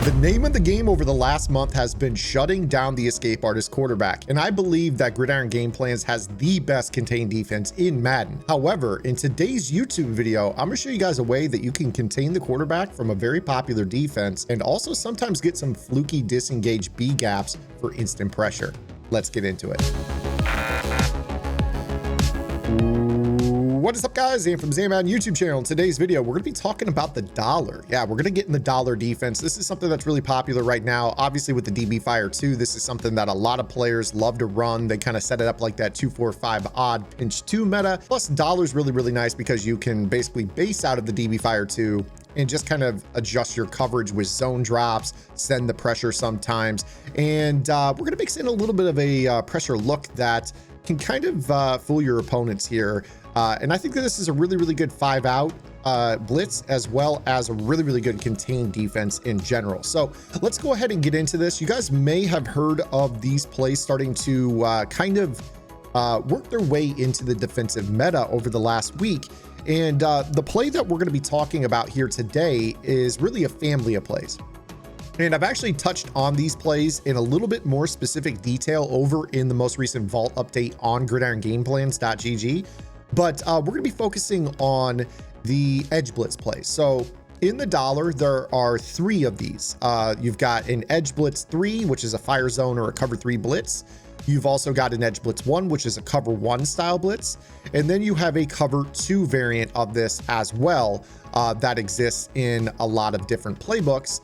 The name of the game over the last month has been shutting down the escape artist quarterback, and I believe that Gridiron Game Plans has the best contained defense in Madden. However, in today's YouTube video, I'm going to show you guys a way that you can contain the quarterback from a very popular defense and also sometimes get some fluky disengaged B gaps for instant pressure. Let's get into it. What is up, guys? Zan from Madden YouTube channel. In today's video, we're going to be talking about the dollar. Yeah, we're going to get in the dollar defense. This is something that's really popular right now. Obviously, with the DB Fire 2, this is something that a lot of players love to run. They kind of set it up like that 2-4-5 odd pinch 2 meta. Plus, dollar's really nice because you can basically base out of the DB Fire 2 and just kind of adjust your coverage with zone drops, send the pressure sometimes. And we're going to mix in a little bit of a pressure look that can kind of fool your opponents here. And I think that this is a really good 5-out blitz, as well as a really good contained defense in general. So let's go ahead and get into this. You guys may have heard of these plays starting to kind of work their way into the defensive meta over the last week. And the play that we're going to be talking about here today is really a family of plays. And I've actually touched on these plays in a little bit more specific detail over in the most recent Vault update on gridirongameplans.gg. But we're going to be focusing on the Edge Blitz plays. So in the dollar, there are 3 of these. You've got an Edge Blitz 3, which is a fire zone or a cover 3 blitz. You've also got an Edge Blitz 1, which is a cover 1 style blitz. And then you have a cover 2 variant of this as well that exists in a lot of different playbooks.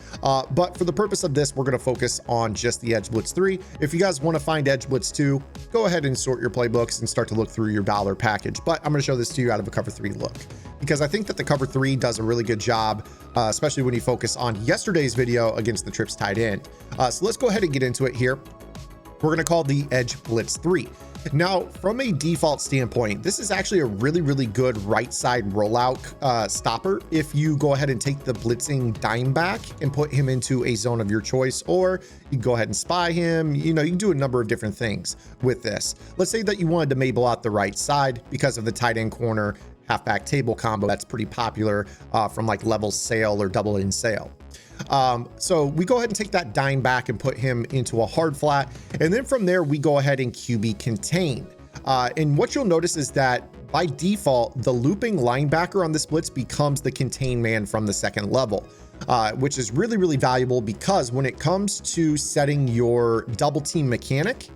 But for the purpose of this, we're going to focus on just the Edge Blitz 3. If you guys want to find Edge Blitz 2, go ahead and sort your playbooks and start to look through your dollar package. But I'm going to show this to you out of a cover 3 look, because I think that the cover 3 does a really good job, especially when you focus on yesterday's video against the trips tight end. So let's go ahead and get into it here. We're going to call the Edge Blitz 3. Now, from a default standpoint, this is actually a really good right side rollout stopper. If you go ahead and take the blitzing dime back and put him into a zone of your choice, or you can go ahead and spy him, you can do a number of different things with this. Let's say that you wanted to Mabel out the right side because of the tight end corner halfback table combo that's pretty popular from like level sail or double in sail. So we go ahead and take that dime back and put him into a hard flat. And then from there, we go ahead and QB contain. And what you'll notice is that by default, the looping linebacker on this blitz becomes the contain man from the second level, which is really valuable, because when it comes to setting your double team mechanic,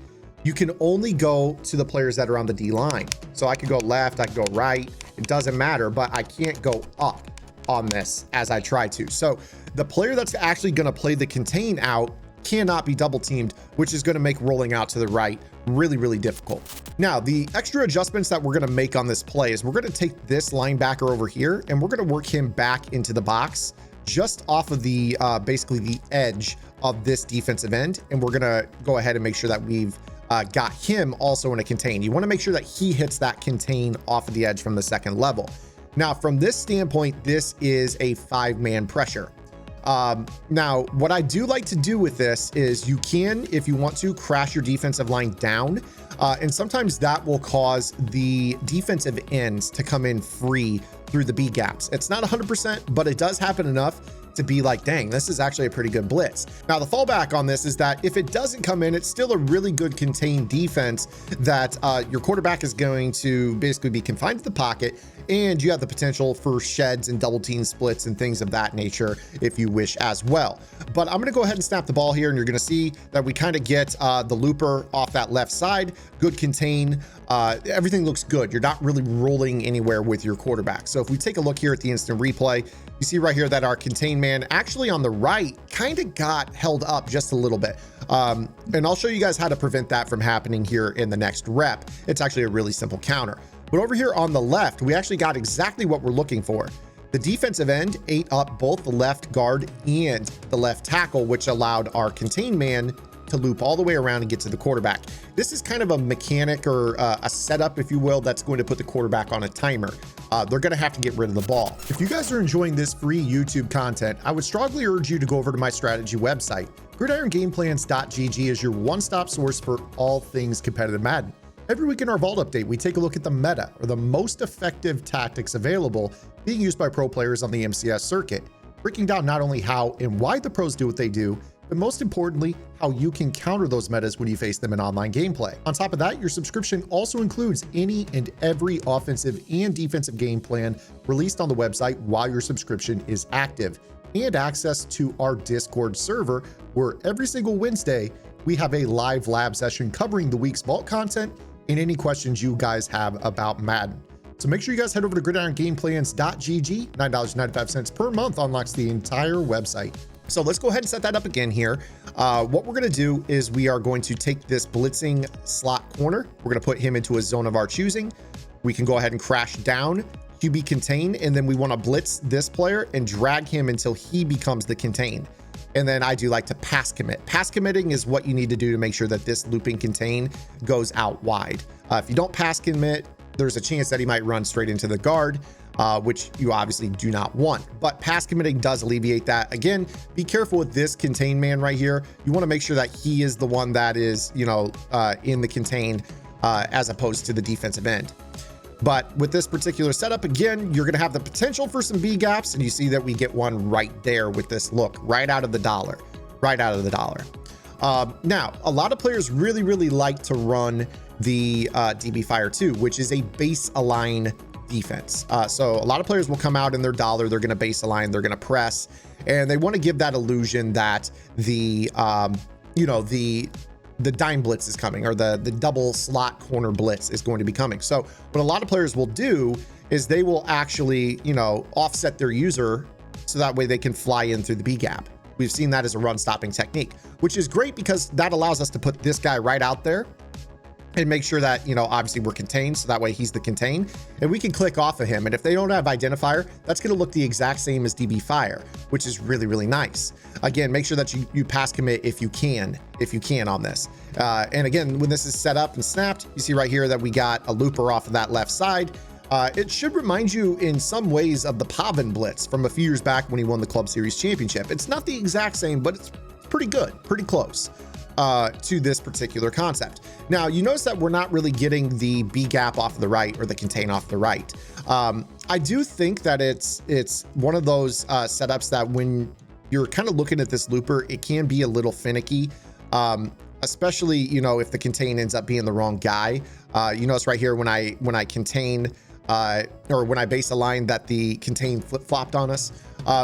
you can only go to the players that are on the D line. So I could go left, I could go right, it doesn't matter, but I can't go up on this as I try to. So the player that's actually going to play the contain out cannot be double teamed, which is going to make rolling out to the right really difficult. Now, the extra adjustments that we're going to make on this play is we're going to take this linebacker over here and we're going to work him back into the box just off of the basically the edge of this defensive end. And we're going to go ahead and make sure that we've got him also in a contain. You want to make sure that he hits that contain off of the edge from the second level. Now, from this standpoint, this is a 5-man pressure. Now, what I do like to do with this is you can, if you want to, crash your defensive line down. And sometimes that will cause the defensive ends to come in free through the B gaps. It's not 100%, but it does happen enough to be like, dang, this is actually a pretty good blitz. Now, the fallback on this is that if it doesn't come in, it's still a really good contained defense that your quarterback is going to basically be confined to the pocket, and you have the potential for sheds and double team splits and things of that nature if you wish as well. But I'm going to go ahead and snap the ball here, and you're going to see that we kind of get the looper off that left side. Good contain. Everything looks good. You're not really rolling anywhere with your quarterback. So if we take a look here at the instant replay, you see right here that our contain man actually on the right kind of got held up just a little bit. And I'll show you guys how to prevent that from happening here in the next rep. It's actually a really simple counter. But over here on the left, we actually got exactly what we're looking for. The defensive end ate up both the left guard and the left tackle, which allowed our contain man to loop all the way around and get to the quarterback. This is kind of a mechanic or a setup, if you will, that's going to put the quarterback on a timer. They're going to have to get rid of the ball. If you guys are enjoying this free YouTube content, I would strongly urge you to go over to my strategy website. gridirongameplans.gg is your one-stop source for all things competitive Madden. Every week in our Vault update, we take a look at the meta, or the most effective tactics available being used by pro players on the MCS circuit. breaking down not only how and why the pros do what they do, but most importantly, how you can counter those metas when you face them in online gameplay. On top of that, your subscription also includes any and every offensive and defensive game plan released on the website while your subscription is active, and access to our Discord server, where every single Wednesday, we have a live lab session covering the week's vault content and any questions you guys have about Madden. So make sure you guys head over to gridirongameplans.gg. $9.95 per month unlocks the entire website. So let's go ahead and set that up again here. What we're going to do is we are going to take this blitzing slot corner. We're going to put him into a zone of our choosing. We can go ahead and crash down, QB contain, and then we want to blitz this player and drag him until he becomes the contain. And then I do like to pass commit. Pass committing is what you need to do to make sure that this looping contain goes out wide. If you don't pass commit, there's a chance that he might run straight into the guard, which you obviously do not want. But pass committing does alleviate that. Again, be careful with this contain man right here. You want to make sure that he is the one that is, in the contain as opposed to the defensive end. But with this particular setup, again, you're going to have the potential for some B gaps, and you see that we get one right there with this look, right out of the dollar, right out of the dollar. Now, a lot of players really like to run the DB Fire 2, which is a base align defense. So a lot of players will come out in their dollar, they're going to base align, they're going to press, and they want to give that illusion that the dime blitz is coming, or the double slot corner blitz is going to be coming. So what a lot of players will do is they will actually, offset their user so that way they can fly in through the B gap. We've seen that as a run stopping technique, which is great because that allows us to put this guy right out there and make sure that, obviously we're contained. So that way he's the contain and we can click off of him. And if they don't have identifier, that's going to look the exact same as DB Fire, which is really nice. Again, make sure that you pass commit if you can on this. And again, when this is set up and snapped, you see right here that we got a looper off of that left side. It should remind you in some ways of the Pavin Blitz from a few years back when he won the Club Series Championship. It's not the exact same, but it's pretty good, pretty close to this particular concept. Now, you notice that we're not really getting the B gap off the right or the contain off the right. I do think that it's one of those setups that when you're kind of looking at this looper, it can be a little finicky, especially, if the contain ends up being the wrong guy. You notice right here when I contain or when I base align that the contain flip-flopped on us.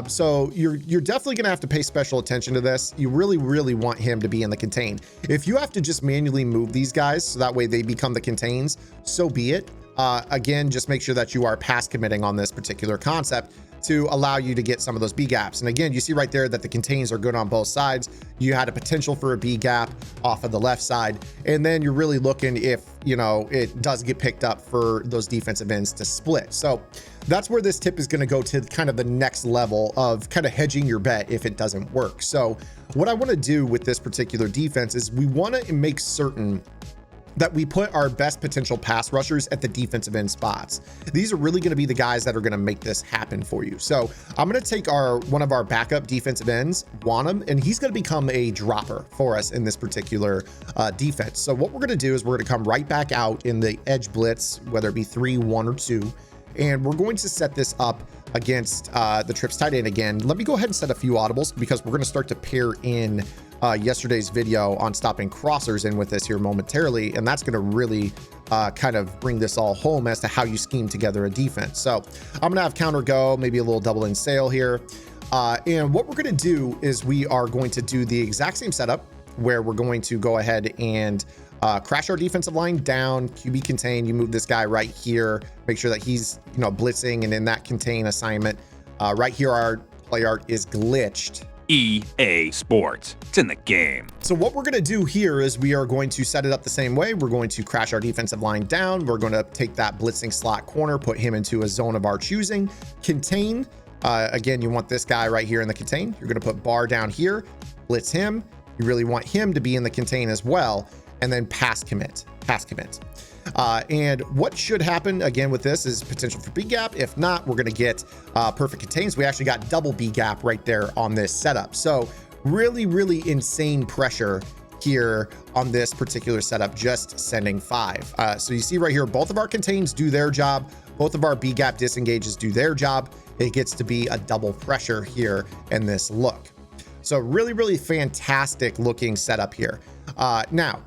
So you're definitely going to have to pay special attention to this. You really want him to be in the contain. If you have to just manually move these guys so that way they become the contains, so be it. Again, just make sure that you are pass committing on this particular concept to allow you to get some of those B gaps. And again, you see right there that the contains are good on both sides. You had a potential for a B gap off of the left side. And then you're really looking if, it does get picked up for those defensive ends to split. So that's where this tip is going to go to kind of the next level of kind of hedging your bet if it doesn't work. So what I want to do with this particular defense is we want to make certain that we put our best potential pass rushers at the defensive end spots. These are really going to be the guys that are going to make this happen for you. So I'm going to take one of our backup defensive ends, Wanham, and he's going to become a dropper for us in this particular defense. So what we're going to do is we're going to come right back out in the edge blitz, whether it be 3, 1, or 2, and we're going to set this up against the trips tight end again. Let me go ahead and set a few audibles because we're going to start to pair in yesterday's video on stopping crossers in with this here momentarily, and that's going to really kind of bring this all home as to how you scheme together a defense. So I'm going to have counter go, maybe a little double in sail here, and what we're going to do is we are going to do the exact same setup where we're going to go ahead and crash our defensive line down, QB contain. You move this guy right here, make sure that he's blitzing, and in that contain assignment right here our play art is glitched. EA Sports. It's in the game. So what we're going to do here is we are going to set it up the same way. We're going to crash our defensive line down. We're going to take that blitzing slot corner, put him into a zone of our choosing. Contain. Again, you want this guy right here in the contain. You're going to put bar down here, blitz him. You really want him to be in the contain as well. And then pass commit. And what should happen again with this is potential for B gap. If not, we're going to get perfect contains. We actually got double B gap right there on this setup. So really insane pressure here on this particular setup, just sending 5. So you see right here, both of our contains do their job. Both of our B gap disengages do their job. It gets to be a double pressure here in this look. So really, really fantastic looking setup here. Now,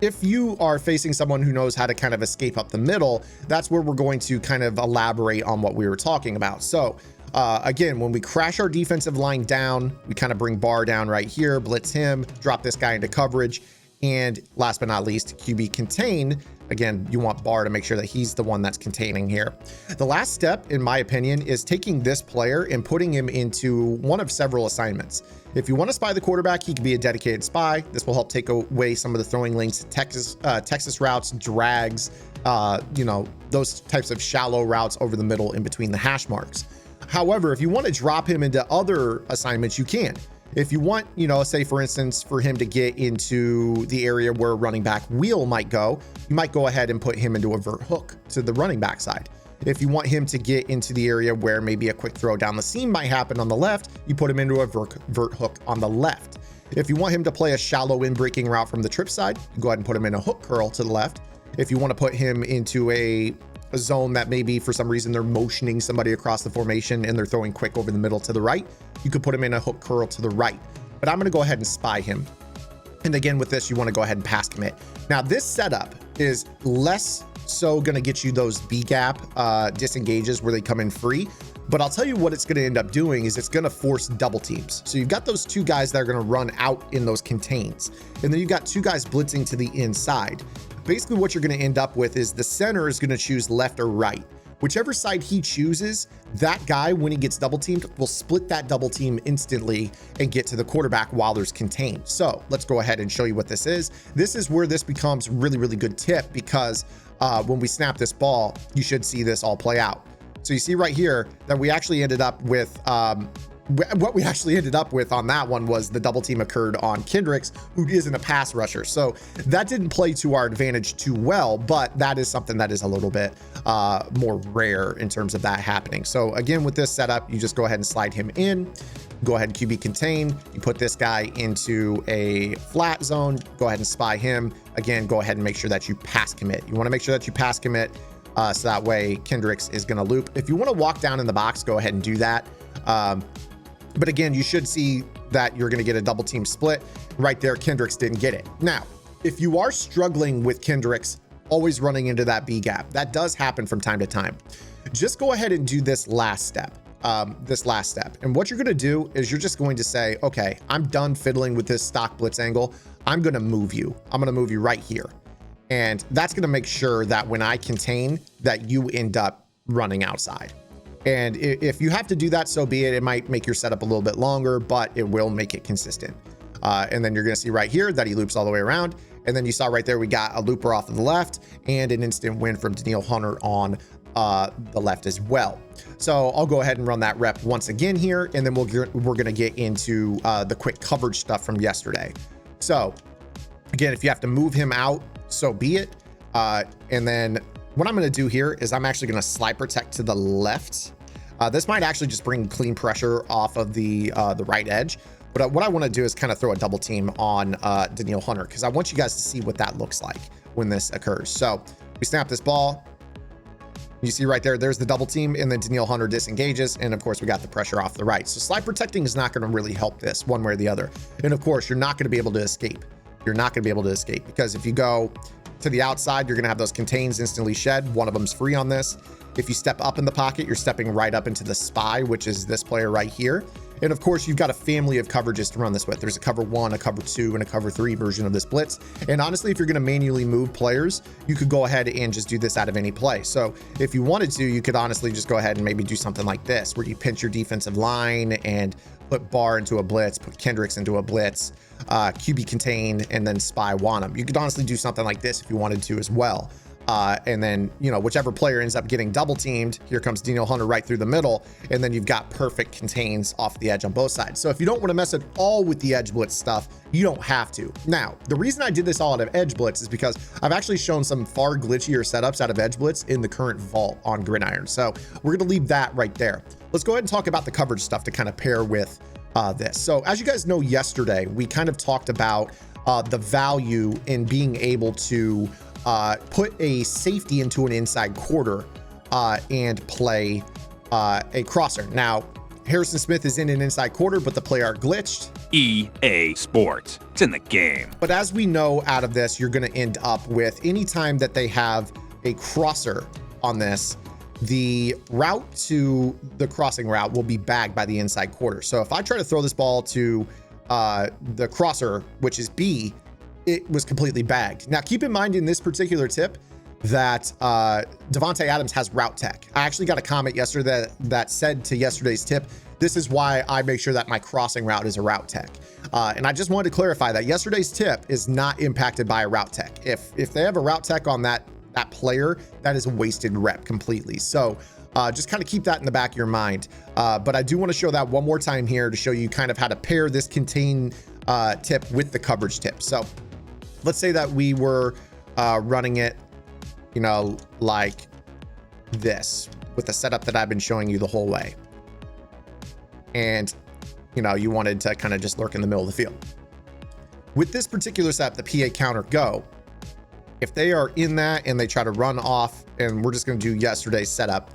if you are facing someone who knows how to kind of escape up the middle, that's where we're going to kind of elaborate on what we were talking about. So again, when we crash our defensive line down, we kind of bring Barr down right here, blitz him, drop this guy into coverage. And last but not least, QB contain. Again, you want Barr to make sure that he's the one that's containing here. The last step, in my opinion, is taking this player and putting him into one of several assignments. If you want to spy the quarterback, he can be a dedicated spy. This will help take away some of the throwing lanes, Texas routes, drags, those types of shallow routes over the middle in between the hash marks. However, if you want to drop him into other assignments, you can. If you want, say for instance, for him to get into the area where running back wheel might go, you might go ahead and put him into a vert hook to the running back side. If you want him to get into the area where maybe a quick throw down the seam might happen on the left, you put him into a vert hook on the left. If you want him to play a shallow in breaking route from the trip side, you go ahead and put him in a hook curl to the left. If you want to put him into a zone that maybe for some reason they're motioning somebody across the formation and they're throwing quick over the middle to the right, you could put him in a hook curl to the right. But I'm going to go ahead and spy him. And again, with this, you want to go ahead and pass commit. Now, this setup is less so going to get you those B gap disengages where they come in free. But I'll tell you what it's going to end up doing is it's going to force double teams. So you've got those two guys that are going to run out in those contains. And then you've got two guys blitzing to the inside. Basically, what you're going to end up with is the center is going to choose left or right. Whichever side he chooses, that guy, when he gets double teamed, will split that double team instantly and get to the quarterback while there's contained. So let's go ahead and show you what this is. This is where this becomes really, really good tip because when we snap this ball, you should see this all play out. So you see right here that we actually ended up with what we actually ended up with on that one was the double team occurred on Kendricks, who isn't a pass rusher. So that didn't play to our advantage too well, but that is something that is a little bit more rare in terms of that happening. So again, with this setup, you just go ahead and slide him in, go ahead and QB contain, you put this guy into a flat zone, go ahead and spy him. Again, go ahead and make sure that you pass commit. You want to make sure that you pass commit so that way Kendricks is going to loop. If you want to walk down in the box, go ahead and do that. But again, you should see that you're going to get a double team split right there. Kendricks didn't get it. Now, if you are struggling with Kendricks always running into that B gap, that does happen from time to time. Just go ahead and do this last step. And what you're going to do is you're just going to say, okay, I'm done fiddling with this stock blitz angle. I'm going to move you. I'm going to move you right here. And that's going to make sure that when I contain that you end up running outside. And if you have to do that, so be it. It might make your setup a little bit longer, but it will make it consistent. And then you're going to see right here that he loops all the way around. And then you saw right there, we got a looper off of the left and an instant win from Daniil Hunter on the left as well. So I'll go ahead and run that rep once again here. And then we're going to get into the quick coverage stuff from yesterday. So again, if you have to move him out, so be it. And then what I'm going to do here is I'm actually going to slide protect to the left. This might actually just bring clean pressure off of the right edge. But what I want to do is kind of throw a double team on Daniil Hunter because I want you guys to see what that looks like when this occurs. So we snap this ball. You see right there, there's the double team, and then Daniil Hunter disengages. And of course, we got the pressure off the right. So slide protecting is not going to really help this one way or the other. And of course, you're not going to be able to escape. You're not going to be able to escape because if you go to the outside, you're going to have those contains instantly shed. One of them's free on this. If you step up in the pocket, you're stepping right up into the spy, which is this player right here. And of course, you've got a family of coverages to run this with. There's a cover 1, a cover 2, and a cover 3 version of this blitz. And honestly, if you're going to manually move players, you could go ahead and just do this out of any play. So if you wanted to, you could honestly just go ahead and maybe do something like this, where you pinch your defensive line and put Barr into a blitz, put Kendricks into a blitz, QB contain, and then spy Wanham. You could honestly do something like this if you wanted to as well. And then, whichever player ends up getting double teamed, here comes Daniil Hunter right through the middle. And then you've got perfect contains off the edge on both sides. So if you don't want to mess at all with the Edge Blitz stuff, you don't have to. Now, the reason I did this all out of Edge Blitz is because I've actually shown some far glitchier setups out of Edge Blitz in the current vault on Gridiron. So we're going to leave that right there. Let's go ahead and talk about the coverage stuff to kind of pair with this. So as you guys know, yesterday, we kind of talked about the value in being able to put a safety into an inside quarter and play a crosser. Now, Harrison Smith is in an inside quarter, but the play art glitched. EA Sports. It's in the game. But as we know out of this, you're going to end up with any time that they have a crosser on this, the route to the crossing route will be bagged by the inside quarter. So if I try to throw this ball to the crosser, which is B, it was completely bagged. Now, keep in mind in this particular tip that Davante Adams has route tech. I actually got a comment yesterday that said to yesterday's tip, this is why I make sure that my crossing route is a route tech. And I just wanted to clarify that yesterday's tip is not impacted by a route tech. If they have a route tech on that player, that is a wasted rep completely. So just kind of keep that in the back of your mind. But I do want to show that one more time here to show you kind of how to pair this contain tip with the coverage tip. So let's say that we were running it, you know, like this with the setup that I've been showing you the whole way. And, you know, you wanted to kind of just lurk in the middle of the field. With this particular setup, the PA counter go, if they are in that and they try to run off, and we're just going to do yesterday's setup,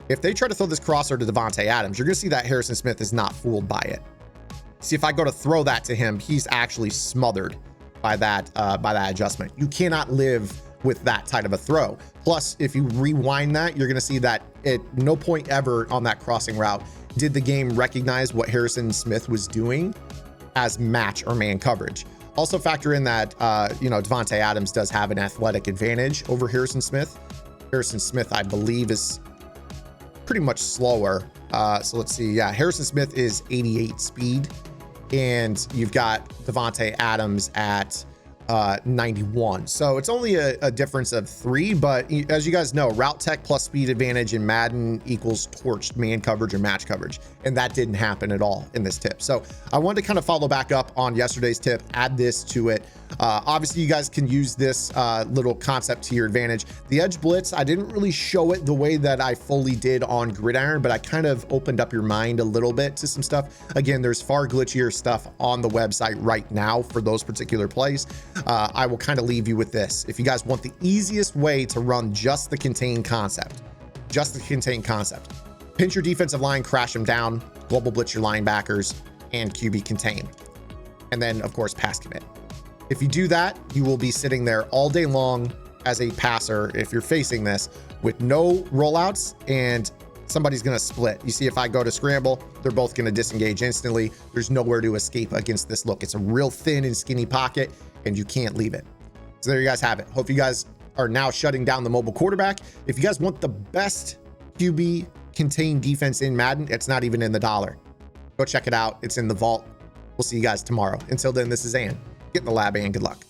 if they try to throw this crosser to Davante Adams, you're going to see that Harrison Smith is not fooled by it. See, if I go to throw that to him, he's actually smothered by that adjustment. You cannot live with that type of a throw. Plus, if you rewind that, you're going to see that at no point ever on that crossing route did the game recognize what Harrison Smith was doing as match or man coverage. Also factor in that, you know, Davante Adams does have an athletic advantage over Harrison Smith. Harrison Smith, I believe, is pretty much slower. So let's see. Yeah, Harrison Smith is 88 speed, and you've got Davante Adams at 91. So it's only a difference of 3, but as you guys know, route tech plus speed advantage in Madden equals torched man coverage or match coverage, and that didn't happen at all in this tip. So I wanted to kind of follow back up on yesterday's tip, add this to it. Obviously you guys can use this little concept to your advantage. The Edge Blitz, I didn't really show it the way that I fully did on Gridiron, but I kind of opened up your mind a little bit to some stuff. Again, there's far glitchier stuff on the website right now for those particular plays. I will kind of leave you with this. If you guys want the easiest way to run just the contain concept, pinch your defensive line, crash them down, global blitz your linebackers, and QB contain. And then, of course, pass commit. If you do that, you will be sitting there all day long as a passer if you're facing this with no rollouts, and somebody's going to split. You see, if I go to scramble, they're both going to disengage instantly. There's nowhere to escape against this look. It's a real thin and skinny pocket, and you can't leave it. So there you guys have it. Hope you guys are now shutting down the mobile quarterback. If you guys want the best QB contained defense in Madden, it's not even in the dollar. Go check it out. It's in the vault. We'll see you guys tomorrow. Until then, this is Ann. Get in the lab, and good luck.